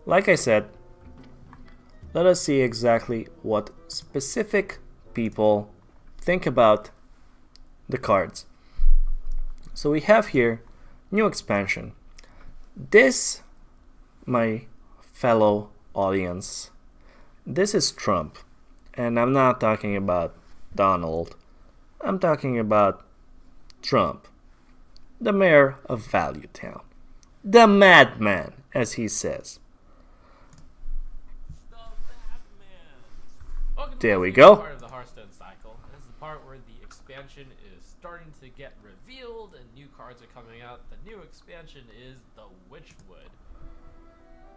like I said, let us see exactly what specific people think about the cards. So we have here new expansion. This, my fellow audience, this is Trump. And I'm not talking about Donald. I'm talking about Trump, the mayor of Value Town. The madman, as he says. There we go. Part of the Hearthstone cycle. This is the part where the expansion is starting to get revealed and new cards are coming out. The new expansion is the Witchwood.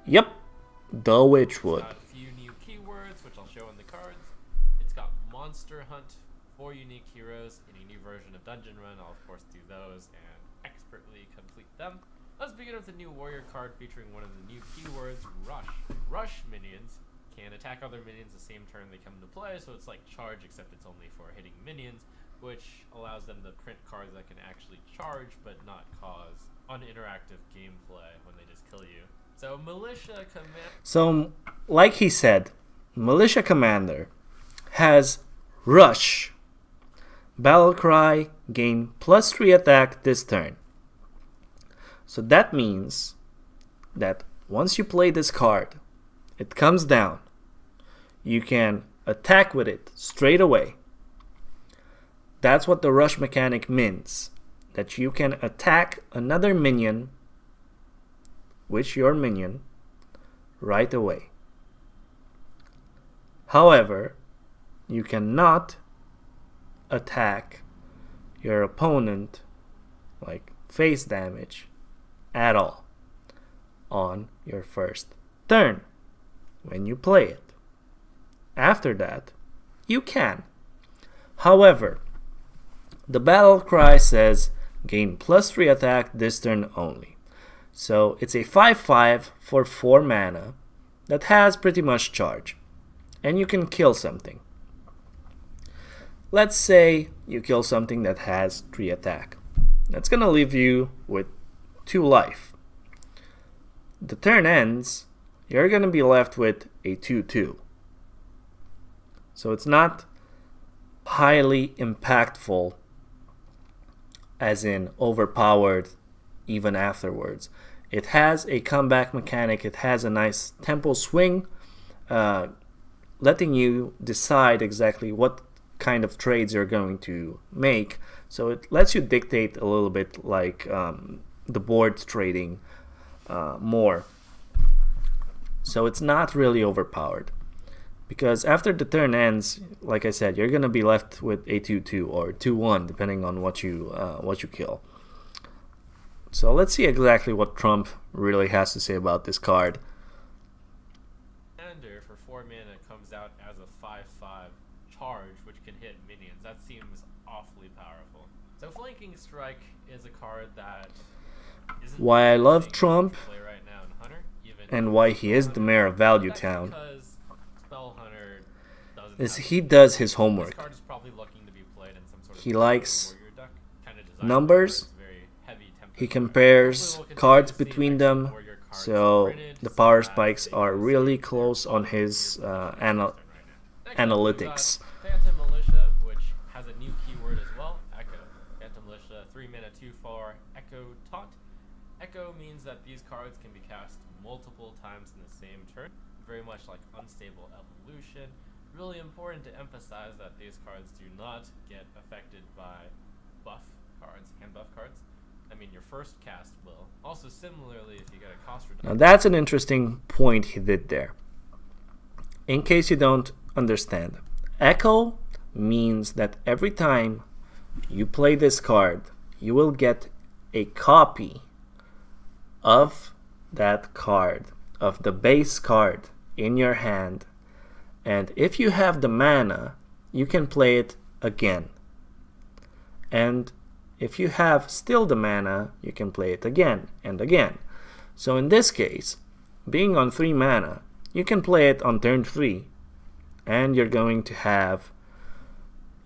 Yep, the Witchwood. It's got a few new keywords, which I'll show in the cards. It's got Monster Hunt, 4 unique heroes in a new version of Dungeon Run. I'll of course do those and expertly complete them. Let's begin with the new warrior card featuring one of the new keywords, Rush. Rush minions can attack other minions the same turn they come into play, so it's like charge except it's only for hitting minions, which allows them to print cards that can actually charge but not cause uninteractive gameplay when they just kill you. So Militia Command... So, like he said, Militia Commander has Rush. Battle Cry, gain +3 attack this turn. So that means that once you play this card, it comes down. You can attack with it straight away. That's what the rush mechanic means. That you can attack another minion with your minion right away. However, you cannot attack your opponent, like face damage, at all on your first turn when you play it. After that, you can. However, the battle cry says gain +3 attack this turn only. So it's a 5/5 for 4 mana that has pretty much charge. And you can kill something. Let's say you kill something that has 3 attack. That's gonna leave you with 2 life. The turn ends, you're gonna be left with a 2/2. So it's not highly impactful, as in overpowered even afterwards. It has a comeback mechanic, it has a nice tempo swing, letting you decide exactly what kind of trades you're going to make. So it lets you dictate a little bit like the board trading more. So it's not really overpowered. Because after the turn ends, like I said, you're gonna be left with a 2/2 or 2/1, depending on what you kill. So let's see exactly what Trump really has to say about this card. Commander for 4 mana comes out as a 5/5 charge, which can hit minions. That seems awfully powerful. So Flanking Strike is a card that isn't why I love Trump play right now in Hunter, even and why he is the mayor of Value Town because Spell Hunter doesn't is he does his this homework. card is probably looking to be played in some sort of He likes warrior deck, kind of designed numbers. for very heavy tempo. He compares Hopefully we'll continue cards to see between like them, warrior cards so printed the so power that spikes they are can really see close their on quality his of right now. Next up, analytics. we've got Phantom Militia, which has a new keyword as well, Echo. Phantom Militia, 3 mana, 2/4, Echo Taunt. Echo means that these cards can be cast multiple times in the same turn, very much like Unstable Evolution. Really important to emphasize that these cards do not get affected by buff cards, hand buff cards. I mean, your first cast will. Also, similarly, if you get a cost reduction. Now that's an interesting point he did there. In case you don't understand, Echo means that every time you play this card, you will get a copy of that card, of the base card in your hand. And if you have the mana, you can play it again. And if you have still the mana, you can play it again and again. So in this case, being on 3 mana, you can play it on turn 3, and you're going to have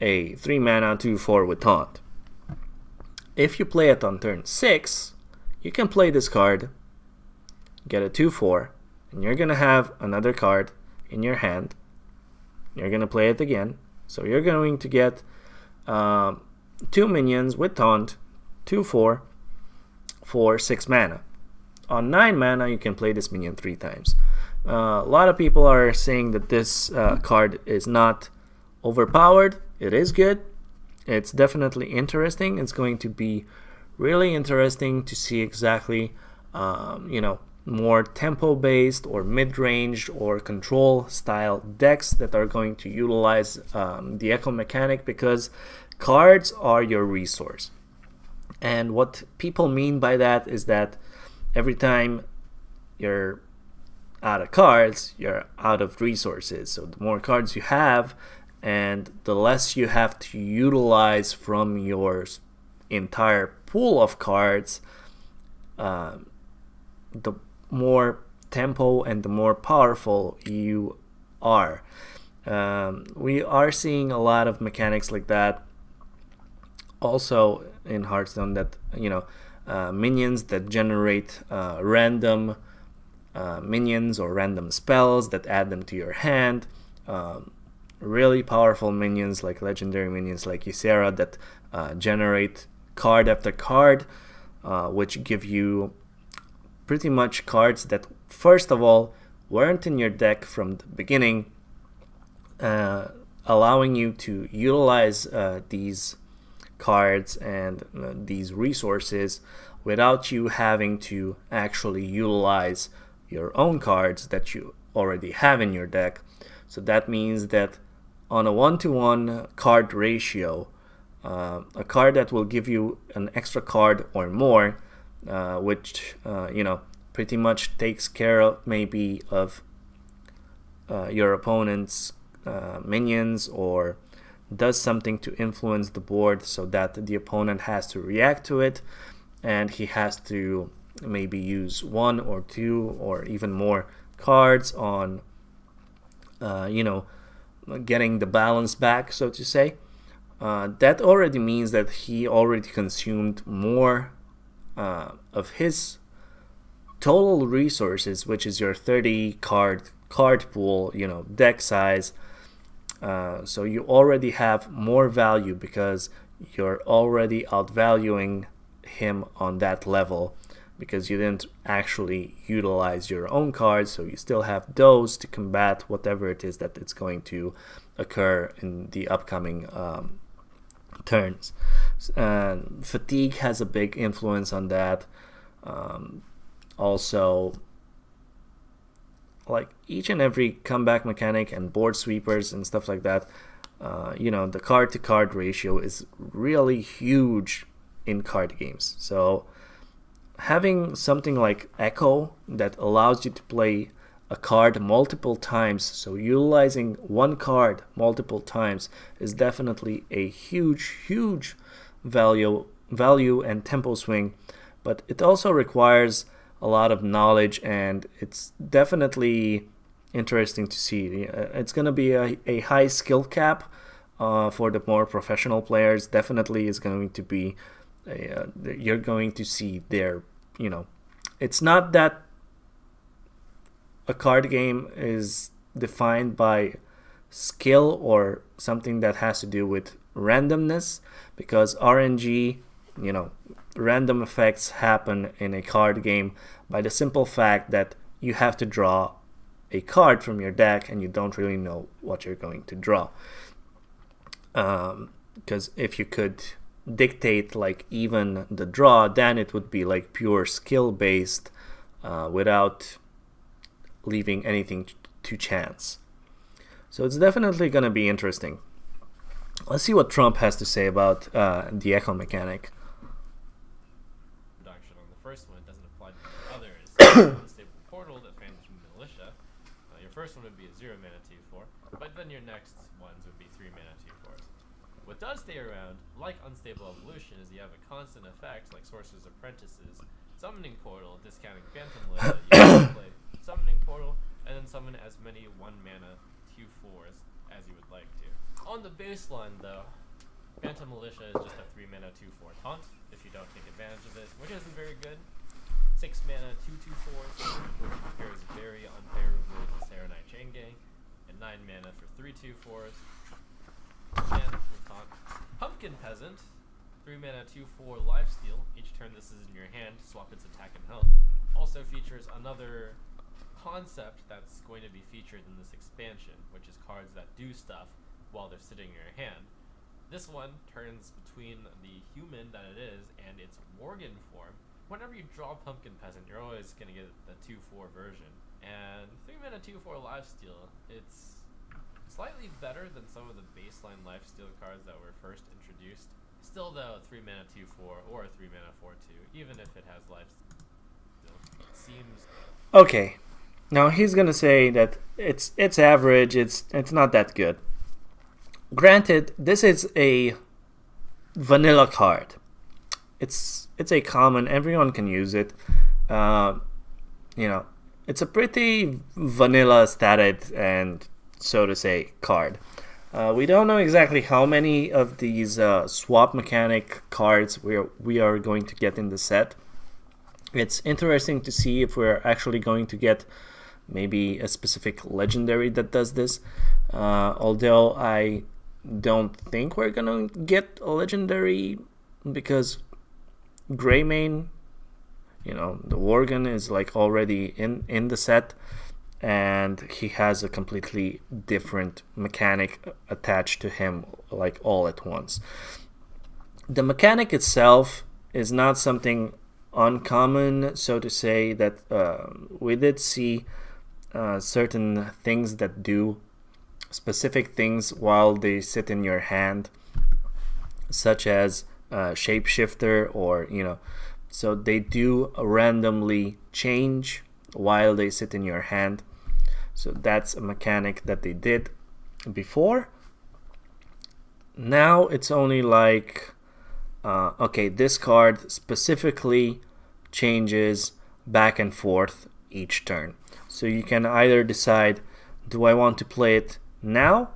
a 3 mana 2/4 with taunt. If you play it on turn 6, you can play this card, get a 2/4, and you're going to have another card in your hand. You're going to play it again. So you're going to get 2 minions with taunt, 2/4 for 6 mana. On 9 mana, you can play this minion 3 times. A lot of people are saying that this card is not overpowered. It is good. It's definitely interesting. It's going to be really interesting to see exactly, more tempo-based or mid-range or control-style decks that are going to utilize the Echo mechanic, because cards are your resource. And what people mean by that is that every time you're out of cards, you're out of resources. So the more cards you have, and the less you have to utilize from your entire pool of cards, the more tempo and the more powerful you are. We are seeing a lot of mechanics like that also in Hearthstone, that minions that generate random minions or random spells that add them to your hand. Really powerful minions like legendary minions like Ysera that generate card after card, which give you pretty much cards that, first of all, weren't in your deck from the beginning, allowing you to utilize these cards and these resources without you having to actually utilize your own cards that you already have in your deck. So that means that on a 1-to-1 card ratio, a card that will give you an extra card or more, which pretty much takes care of maybe of your opponent's minions, or does something to influence the board so that the opponent has to react to it, and he has to maybe use 1 or 2 or even more cards on getting the balance back, so to say. That already means that he already consumed more of his total resources, which is your 30 card pool, deck size. So you already have more value because you're already outvaluing him on that level, because you didn't actually utilize your own cards, so you still have those to combat whatever it is that it's going to occur in the upcoming turns. Fatigue has a big influence on that. Also, like each and every comeback mechanic and board sweepers and stuff like that, the card to card ratio is really huge in card games. So having something like Echo that allows you to play a card multiple times, so utilizing one card multiple times, is definitely a huge value and tempo swing. But it also requires a lot of knowledge, and it's definitely interesting to see. It's going to be a high skill cap for the more professional players. Definitely is going to be you're going to see their, it's not that a card game is defined by skill or something that has to do with randomness, because RNG, random effects happen in a card game by the simple fact that you have to draw a card from your deck and you don't really know what you're going to draw. Because if you could dictate like even the draw, then it would be like pure skill based, without leaving anything to chance. So it's definitely going to be interesting. Let's see what Trump has to say about the Echo mechanic. Reduction on the first one, it doesn't apply to the others. Unstable Portal, the Phantom Militia. Your first one would be a 0 mana 2/4, but then your next ones would be 3 mana 2/4s. What does stay around, like Unstable Evolution, is you have a constant effect like Sorcerer's Apprentices, Summoning Portal, discounting Phantom Militia. You can play Summoning Portal and then summon as many 1 mana 2/4s as you would like to. On the baseline though, Phantom Militia is just a 3 mana 2/4 taunt if you don't take advantage of it, which isn't very good. 6 mana 2/4s, which appears very mana for 3 2/4s. And we'll taunt. Pumpkin Peasant, 3 mana 2/4 lifesteal. Each turn this is in your hand, swap its attack and health. Also features another concept that's going to be featured in this expansion, which is cards that do stuff while they're sitting in your hand. This one turns between the human that it is and its Worgen form. Whenever you draw Pumpkin Peasant, you're always going to get the 2/4 version. And 3 mana 2/4 lifesteal, it's slightly better than some of the baseline lifesteal cards that were first introduced. Still though, 3 mana 2/4 or 3 mana 4/2, even if it has lifesteal, seems... Okay, now he's gonna say that it's average, it's not that good. Granted, this is a vanilla card. It's a common, everyone can use it. It's a pretty vanilla stated and, so to say, card. We don't know exactly how many of these swap mechanic cards we are going to get in the set. It's interesting to see if we're actually going to get maybe a specific legendary that does this. Although I don't think we're gonna get a legendary, because Greymane, the Worgen is like already in the set, and he has a completely different mechanic attached to him, like all at once. The mechanic itself is not something uncommon, so to say, that we did see certain things that do specific things while they sit in your hand, such as shapeshifter, or so they do randomly change while they sit in your hand. So that's a mechanic that they did before. Now it's only like okay, this card specifically changes back and forth each turn. So you can either decide, do I want to play it now,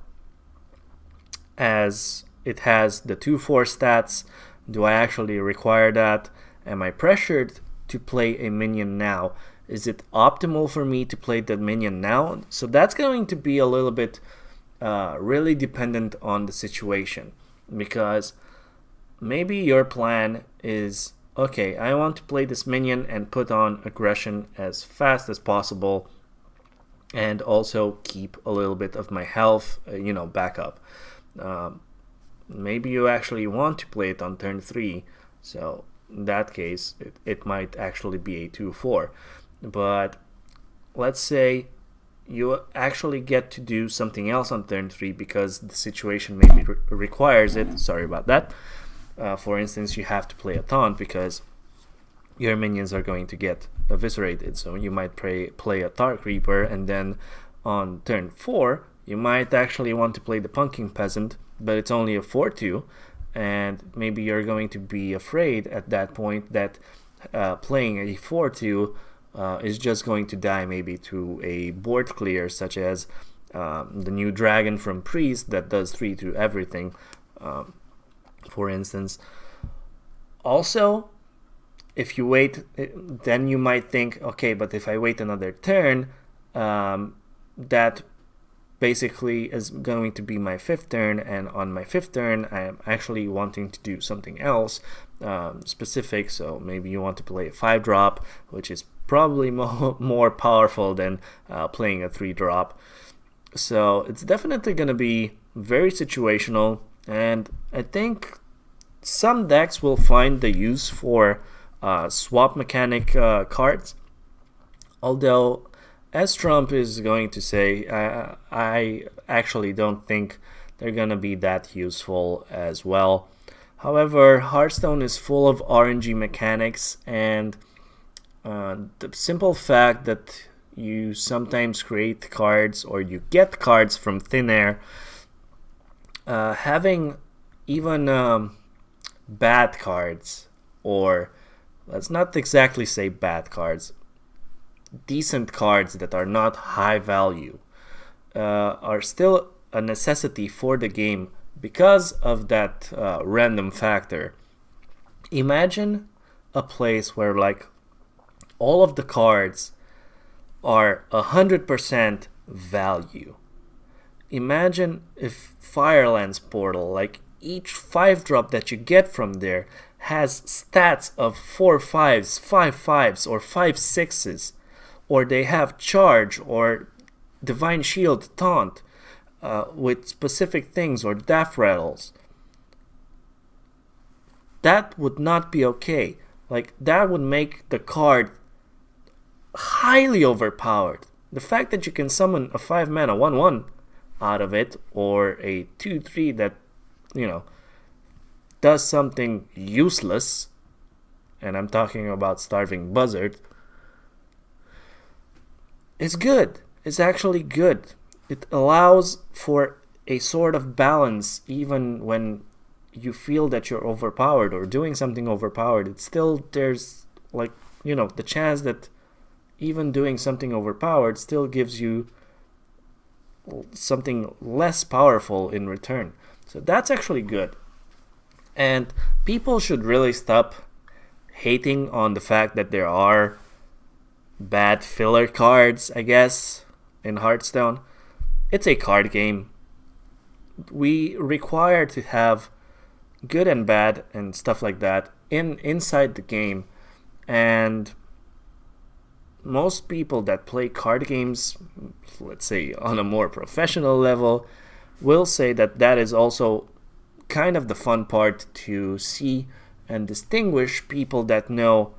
as it has the 2/4 stats? Do I actually require that? Am I pressured to play a minion now? Is it optimal for me to play that minion now? So that's going to be a little bit really dependent on the situation, because maybe your plan is, okay, I want to play this minion and put on aggression as fast as possible, and also keep a little bit of my health, back up. Maybe you actually want to play it on turn 3, so in that case, it might actually be a 2/4. But let's say you actually get to do something else on turn 3 because the situation maybe requires it. Sorry about that. For instance, you have to play a taunt because your minions are going to get eviscerated. So you might play a Dark Reaper, and then on turn 4, you might actually want to play the Pumpkin Peasant, but it's only a 4/2, and maybe you're going to be afraid at that point that playing a 4/2 is just going to die maybe to a board clear, such as the new dragon from Priest that does 3 to everything, for instance. Also, if you wait, then you might think, okay, but if I wait another turn, that basically is going to be my 5th turn, and on my 5th turn I am actually wanting to do something else specific. So maybe you want to play a 5-drop, which is probably more powerful than playing a 3-drop. So it's definitely going to be very situational, and I think some decks will find the use for swap mechanic cards, although as Trump is going to say, I actually don't think they're gonna be that useful as well. However, Hearthstone is full of RNG mechanics, and the simple fact that you sometimes create cards or you get cards from thin air, having even bad cards, or let's not exactly say bad cards, decent cards that are not high value, are still a necessity for the game because of that random factor. Imagine a place where like all of the cards are 100% value. imagine if Firelands Portal, like each 5-drop that you get from there, has stats of 4/5s, 5/5s, or 5/6s, or they have charge or divine shield taunt with specific things, or death rattles. That would not be okay. Like, that would make the card highly overpowered. The fact that you can summon a 5-mana 1/1 out of it, or a 2/3 that, does something useless, and I'm talking about Starving Buzzard, is good. It's actually good. It allows for a sort of balance even when you feel that you're overpowered or doing something overpowered. It's still, there's the chance that even doing something overpowered still gives you something less powerful in return. So that's actually good. And people should really stop hating on the fact that there are bad filler cards, I guess, in Hearthstone. It's a card game. We require to have good and bad and stuff like that inside the game. And most people that play card games, let's say on a more professional level, will say that that is also kind of the fun part, to see and distinguish people that know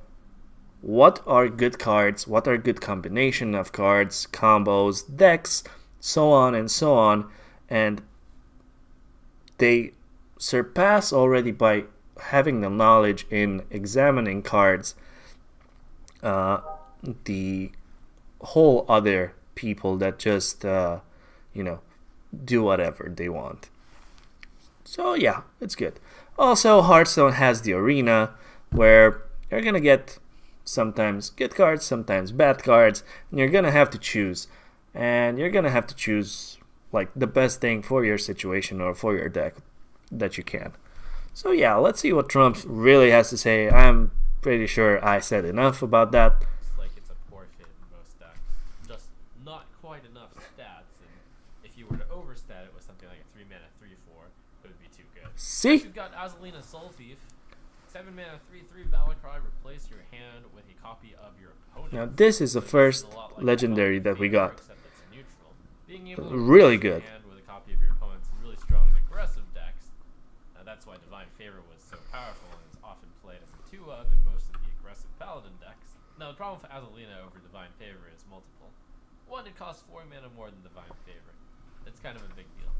what are good cards, what are good combination of cards, combos, decks, so on and so on. And they surpass already by having the knowledge in examining cards the whole other people that just do whatever they want. So yeah, it's good. Also, Hearthstone has the arena, where you're gonna get sometimes good cards, sometimes bad cards, and you're gonna have to choose. And you're gonna have to choose like the best thing for your situation or for your deck that you can. So yeah, let's see what Trump really has to say. I'm pretty sure I said enough about that. It's like it's a poor fit in most decks. Just not quite enough stats, and if you were to overstat it with something like a 3-mana 3/4, it would be too good. See? You've got Azalina Soul Thief, 7-mana 3/3 Battlecry. Replace your hand with a copy of your opponent. Now this is the first like legendary that we got. Except it's neutral. Being able to Really replace your good. hand with a copy of your opponent's is really strong in aggressive decks. That's why Divine Favor was so powerful and is often played as a 2-of in most of the aggressive Paladin decks. Now the problem for Azalina over Divine Favor is multiple. One, it costs 4 mana more than Divine Favor. That's kind of a big deal.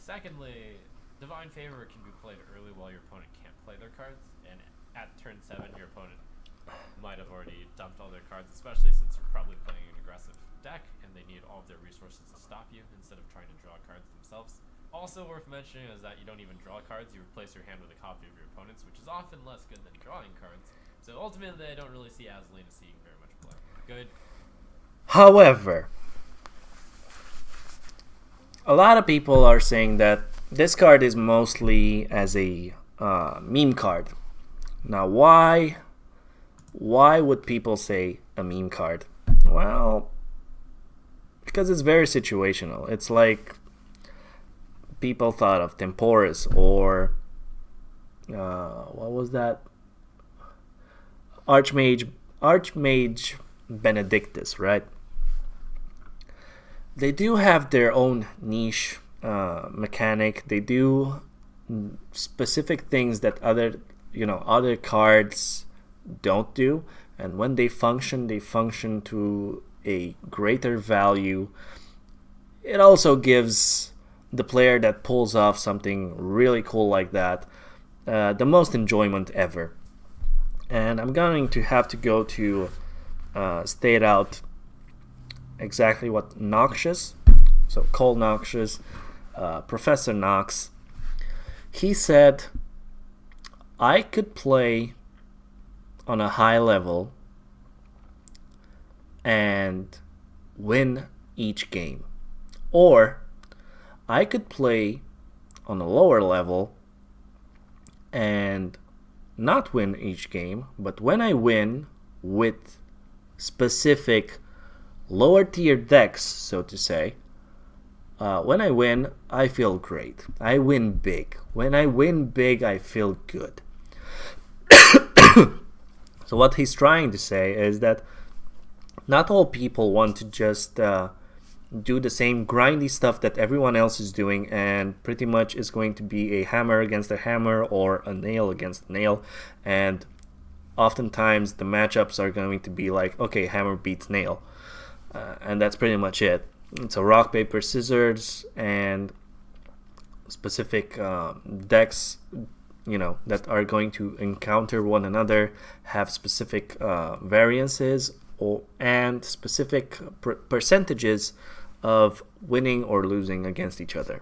Secondly, Divine Favor can be played early while your opponent can't play their cards, and at turn 7 your opponent might have already dumped all their cards, especially since you're probably playing an aggressive deck and they need all of their resources to stop you instead of trying to draw cards themselves. Also worth mentioning is that you don't even draw cards, you replace your hand with a copy of your opponent's, which is often less good than drawing cards. So ultimately I don't really see Azalina seeing very much play. Good. However, a lot of people are saying that this card is mostly as a meme card. Now why would people say a meme card? Well, because it's very situational. It's like people thought of Temporis, or what was that? Archmage Benedictus, right? They do have their own niche mechanic. They do specific things that other cards don't do, and when they function to a greater value. It also gives the player that pulls off something really cool like that the most enjoyment ever. And I'm going to have to go to state out exactly what Noxious, so Cole Noxious, Professor Nox, he said, I could play on a high level and win each game, or I could play on a lower level and not win each game, but when I win with specific lower tier decks, so to say, when I win, I feel great. I win big. When I win big, I feel good. So what he's trying to say is that not all people want to just do the same grindy stuff that everyone else is doing, and pretty much is going to be a hammer against a hammer or a nail against a nail. And oftentimes the matchups are going to be like, okay, hammer beats nail. And that's pretty much it. It's a rock, paper, scissors, and specific decks, that are going to encounter one another, have specific variances and specific percentages of winning or losing against each other.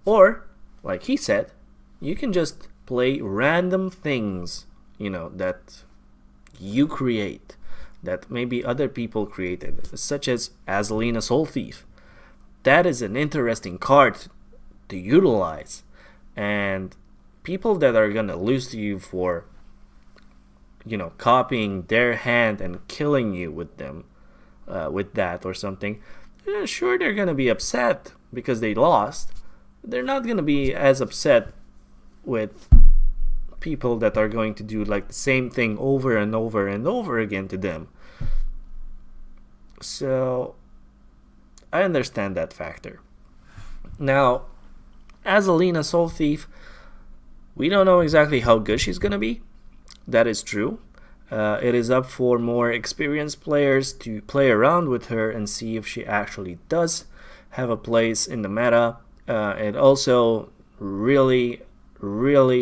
Or, like he said, you can just play random things, that you create, that maybe other people created, such as Azalina Soul Thief. That is an interesting card to utilize. And people that are gonna lose to you for, copying their hand and killing you with them, with that or something, sure, they're gonna be upset because they lost. They're not gonna be as upset with people that are going to do like the same thing over and over and over again to them. So I understand that factor. Now, Azalina Soul Thief, we don't know exactly how good she's gonna be. That is true. It is up for more experienced players to play around with her and see if she actually does have a place in the meta. It also really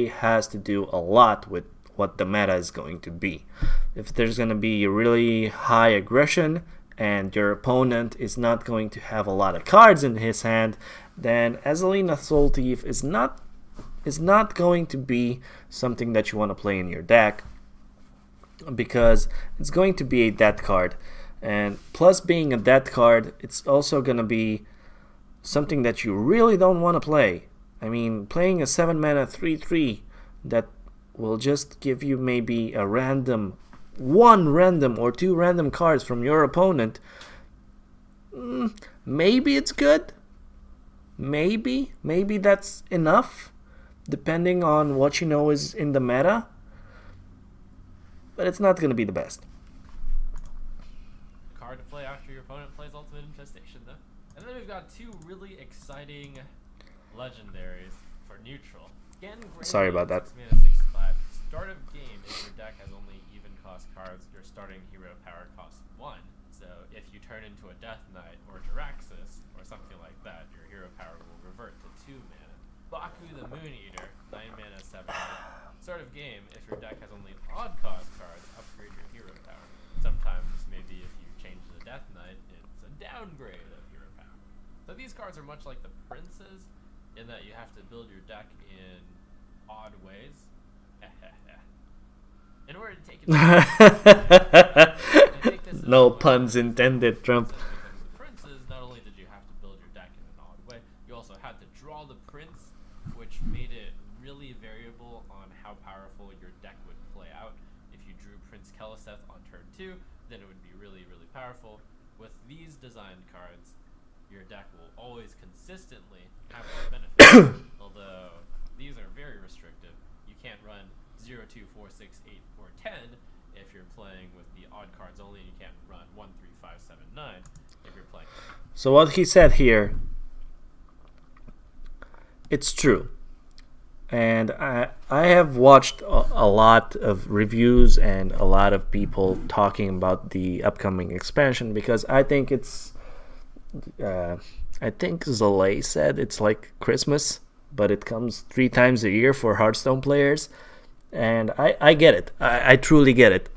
has to do a lot with what the meta is going to be. If there's going to be really high aggression and your opponent is not going to have a lot of cards in his hand, then Azalina Soul Thief is not going to be something that you want to play in your deck, because it's going to be a death card. And plus being a death card, it's also going to be something that you really don't want to play. I mean, playing a 7 mana 3/3 that will just give you maybe one random or two random cards from your opponent, maybe it's good. Maybe that's enough, depending on what is in the meta. But it's not going to be the best. Card to play after your opponent plays Ultimate Infestation, though. And then we've got two really exciting legendaries for neutral. Again, sorry about that. 6 mana 6/5. Start of game, if your deck has only even cost cards, your starting hero power costs 1. So if you turn into a Death Knight or Jiraxis or something like that, your hero power will revert to 2 mana. Baku the Moon Eater, 9 mana 7. Start of game, if your deck has only odd cost cards, upgrade your hero power. Sometimes maybe if you change the Death Knight, it's a downgrade of hero power. So these cards are much like the Princes, in that you have to build your deck in odd ways. In order to take it no puns intended, Trump. So because the Princes, not only did you have to build your deck in an odd way, you also had to draw the Prince, which made it really variable on how powerful your deck would play out. If you drew Prince Keleseth on turn 2, then it would be really powerful. With these designed cards, your deck will always consistently have this benefit. Although these are very restrictive. You can't run 0, 2, 4, 6, 8, or 10 if you're playing with the odd cards only. You can't run 1, 3, 5, 7, 9 if you're playing. So what he said here, it's true. And I have watched a lot of reviews and a lot of people talking about the upcoming expansion, because I think it's I think Zalay said it's like Christmas, but it comes 3 times a year for Hearthstone players. And I get it. I truly get it.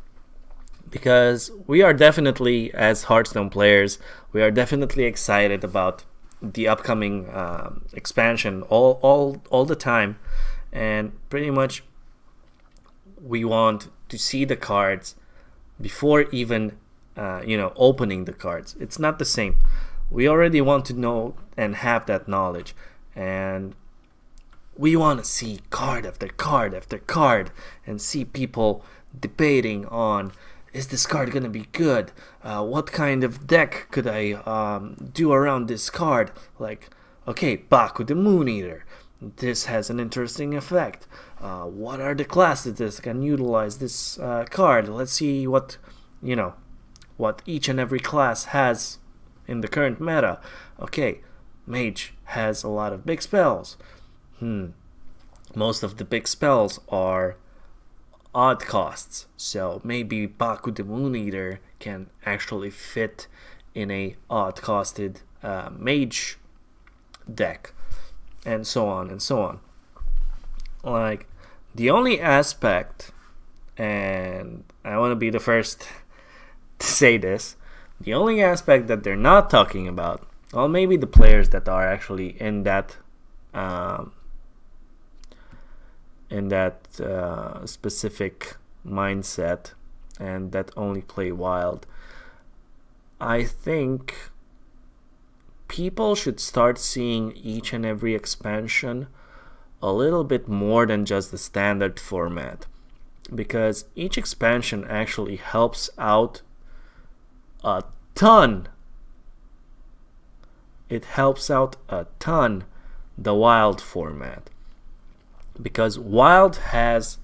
Because we are definitely, as Hearthstone players, we are definitely excited about the upcoming expansion all the time. And pretty much we want to see the cards before even opening the cards. It's not the same. We already want to know and have that knowledge, and we want to see card after card after card and see people debating on is this card gonna be good? What kind of deck could I do around this card? Like, okay, Baku the Moon Eater. This has an interesting effect. What are the classes that can utilize this card? Let's see what each and every class has in the current meta. Okay, Mage has a lot of big spells. Most of the big spells are odd costs, so maybe Baku the Moon Eater can actually fit in a odd costed Mage deck, and so on and so on. Like, the only aspect, and I want to be the first to say this, the only aspect that they're not talking about, well, maybe the players that are actually in that specific mindset and that only play wild, I think people should start seeing each and every expansion a little bit more than just the standard format, because each expansion actually helps out a ton. It helps out a ton the wild format, because wild has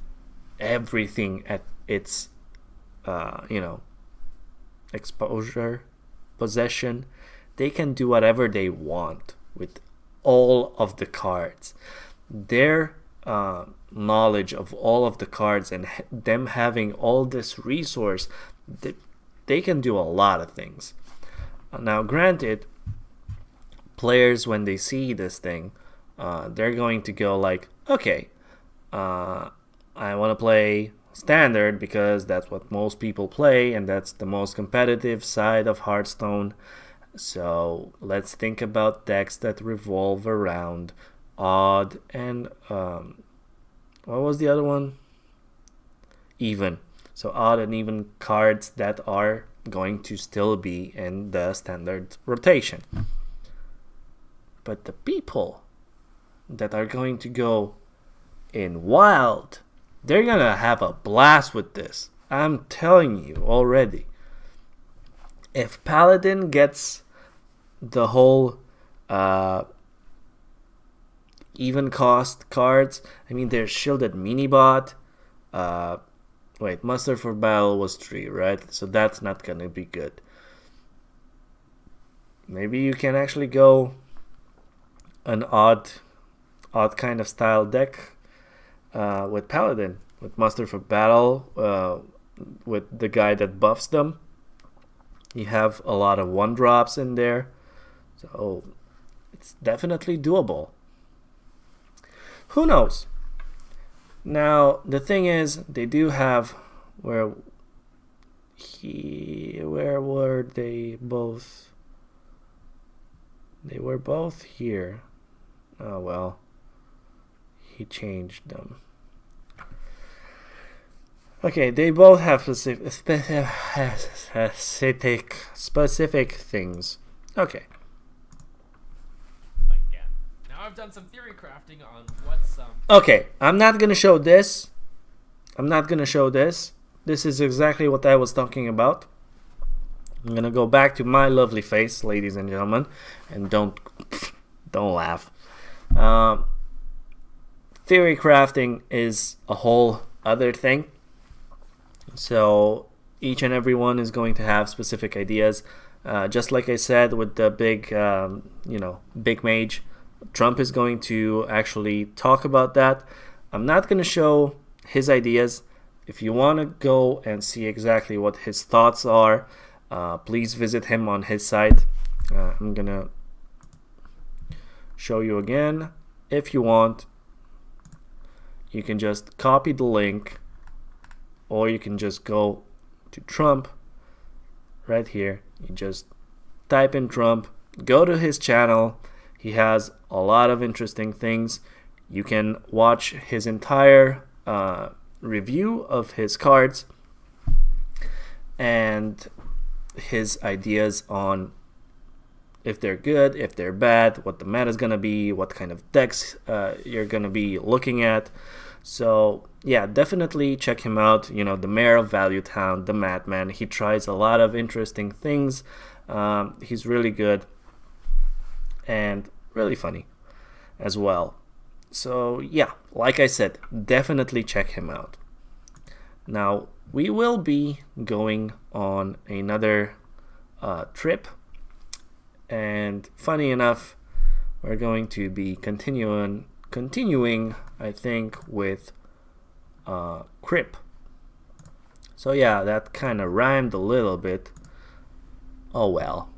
everything at its exposure, possession. They can do whatever they want with all of the cards. Their knowledge of all of the cards and them having all this resource, they can do a lot of things. Now, granted, players, when they see this thing, they're going to go like, okay, I want to play standard because that's what most people play and that's the most competitive side of Hearthstone. So let's think about decks that revolve around odd and what was the other one? Even. So odd and even cards that are going to still be in the standard rotation. But the people that are going to go in wild, they're gonna have a blast with this. I'm telling you already. If Paladin gets the whole even cost cards, I mean, there's Shielded Minibot. Muster for Battle was 3, right? So that's not gonna be good. Maybe you can actually go an odd kind of style deck with Paladin, with Muster for Battle, with the guy that buffs them. You have a lot of 1-drops in there, so it's definitely doable. Who knows? Now, the thing is, they do have where were they both? They were both here. Oh well, he changed them. Okay, they both have specific things. Okay. Again, now I've done some theory crafting on what some. Okay, I'm not gonna show this. This is exactly what I was talking about. I'm gonna go back to my lovely face, ladies and gentlemen, and don't laugh. Theory crafting is a whole other thing. So each and every one is going to have specific ideas. Just like I said with the big Mage, Trump is going to actually talk about that. I'm not going to show his ideas. If you want to go and see exactly what his thoughts are, please visit him on his site. I'm going to show you again. If you want, you can just copy the link, or you can just go to Trump right here. You just type in Trump, go to his channel. He has a lot of interesting things. You can watch his entire review of his cards and his ideas on if they're good, if they're bad, what the meta is going to be, what kind of decks you're going to be looking at. So yeah, definitely check him out. You know, the mayor of Value Town, the Madman. He tries a lot of interesting things. He's really good and really funny as well. So yeah, like I said, definitely check him out. Now we will be going on another trip, and funny enough, we're going to be continuing, I think, with Crip. So yeah, that kind of rhymed a little bit. Oh well.